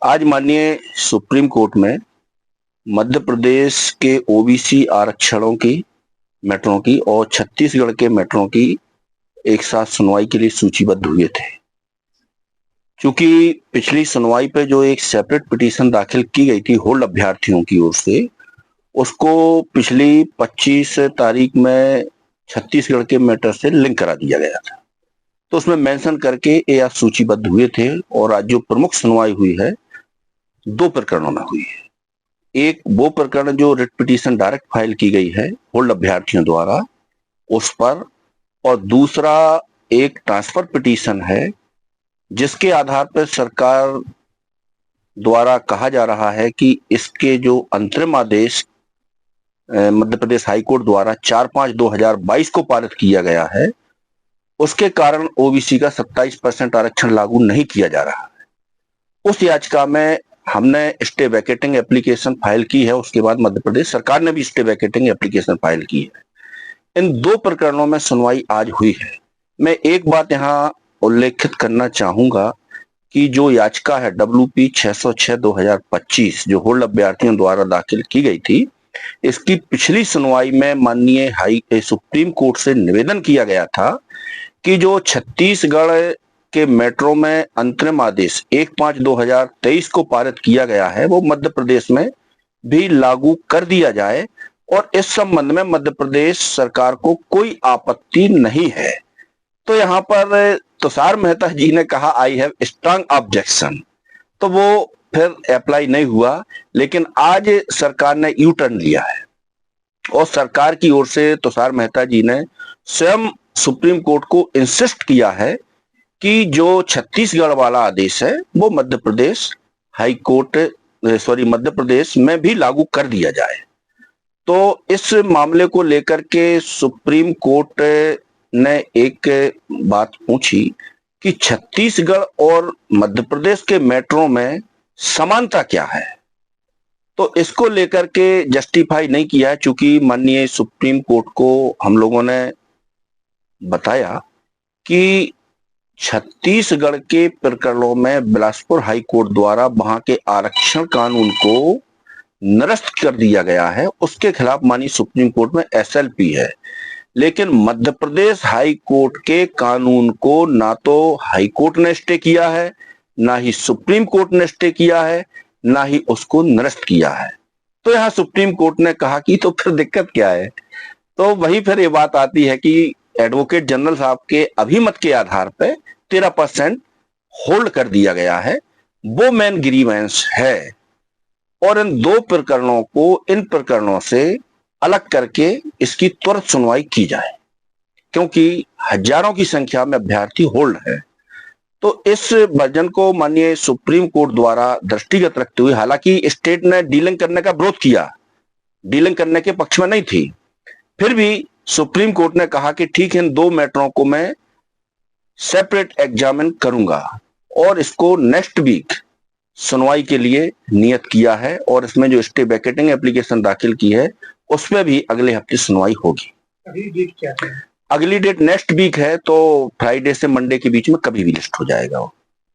आज माननीय supreme court में मध्य प्रदेश के ओबीसी आरक्षणों की मैटरों की और छत्तीसगढ़ के मैटरों की एक साथ सुनवाई के लिए सूचीबद्ध हुए थे। क्योंकि पिछली सुनवाई पे जो एक सेपरेट पिटीशन दाखिल की गई थी होल्ड अभ्यर्थियों की ओर से, उसको पिछली 25 तारीख में छत्तीसगढ़ के मैटर से लिंक करा दिया गया था। तो उसमें मेंशन करके ये आज सूचीबद्ध हुए थे और आज जो प्रमुख सुनवाई हुई है दो प्रकरणों में हुई है। एक वो प्रकरण जो रिट पिटीशन डायरेक्ट फाइल की गई है होल्ड अभ्यर्थियों द्वारा उस पर, और दूसरा एक ट्रांसफर पिटीशन है जिसके आधार पर सरकार द्वारा कहा जा रहा है कि इसके जो अंतरिम आदेश मध्य प्रदेश हाईकोर्ट द्वारा 4/5/2022 को पारित किया गया है, उसके कारण ओबीसी का 27% आरक्षण लागू नहीं किया जा रहा है। उस याचिका में हमने स्टे वैकेटिंग एप्लीकेशन फाइल की है, उसके बाद मध्य प्रदेश सरकार ने भी स्टे वैकेटिंग एप्लीकेशन फाइल की है। इन दो प्रकरणों में सुनवाई आज हुई है। मैं एक बात यहां उल्लेखित करना चाहूंगा कि जो याचिका है WP 606/2025 जो होल्ड अभ्यर्थियों द्वारा दाखिल की गई थी, इसकी पिछली सुनवाई में माननीय सुप्रीम कोर्ट से निवेदन किया गया था कि जो छत्तीसगढ़ के मेट्रो में अंतरिम आदेश 1/5/2023 को पारित किया गया है वो मध्य प्रदेश में भी लागू कर दिया जाए, और इस संबंध में मध्य प्रदेश सरकार को कोई आपत्ति नहीं है। तो यहाँ पर तुषार मेहता जी ने कहा आई हैव स्ट्रांग ऑब्जेक्शन, तो वो फिर अप्लाई नहीं हुआ। लेकिन आज सरकार ने यू टर्न लिया है और सरकार की ओर से तुषार मेहता जी ने स्वयं सुप्रीम कोर्ट को इंसिस्ट किया है कि जो छत्तीसगढ़ वाला आदेश है वो मध्य प्रदेश मध्य प्रदेश में भी लागू कर दिया जाए। तो इस मामले को लेकर के सुप्रीम कोर्ट ने एक बात पूछी कि छत्तीसगढ़ और मध्य प्रदेश के मेट्रो में समानता क्या है। तो इसको लेकर के जस्टिफाई नहीं किया है, चूंकि माननीय सुप्रीम कोर्ट को हम लोगों ने बताया कि छत्तीसगढ़ के प्रकरणों में बिलासपुर हाई कोर्ट द्वारा वहां के आरक्षण कानून को निरस्त कर दिया गया है, उसके खिलाफ माननीय सुप्रीम कोर्ट में SLP है। लेकिन मध्य प्रदेश हाई कोर्ट के कानून को ना तो हाई कोर्ट ने स्टे किया है, ना ही सुप्रीम कोर्ट ने स्टे किया है, ना ही उसको निरस्त किया है। तो यहाँ सुप्रीम कोर्ट ने कहा कि तो फिर दिक्कत क्या है। तो वही फिर ये बात आती है कि एडवोकेट जनरल साहब के अभिमत के आधार पर 13% होल्ड कर दिया गया है, वो मेन ग्रीवेंस है। और इन दो प्रकरणों को इन प्रकरणों से अलग करके इसकी त्वरित सुनवाई की जाए, क्योंकि हजारों की संख्या में अभ्यर्थी होल्ड है। तो इस वर्जन को माननीय सुप्रीम कोर्ट द्वारा दृष्टिगत रखते हुए, हालांकि स्टेट ने डीलिंग करने का विरोध किया, डीलिंग करने के पक्ष में नहीं थी, फिर भी सुप्रीम कोर्ट ने कहा कि ठीक है इन दो मैटरों को मैं सेपरेट एग्जामिन करूंगा और इसको नेक्स्ट वीक सुनवाई के लिए नियत किया है। और इसमें जो स्टे वैकेटिंग एप्लीकेशन दाखिल की है उसमें भी अगले हफ्ते सुनवाई होगी। अगली डेट क्या है? अगली डेट नेक्स्ट वीक है, तो फ्राइडे से मंडे के बीच में कभी भी लिस्ट हो जाएगा वो।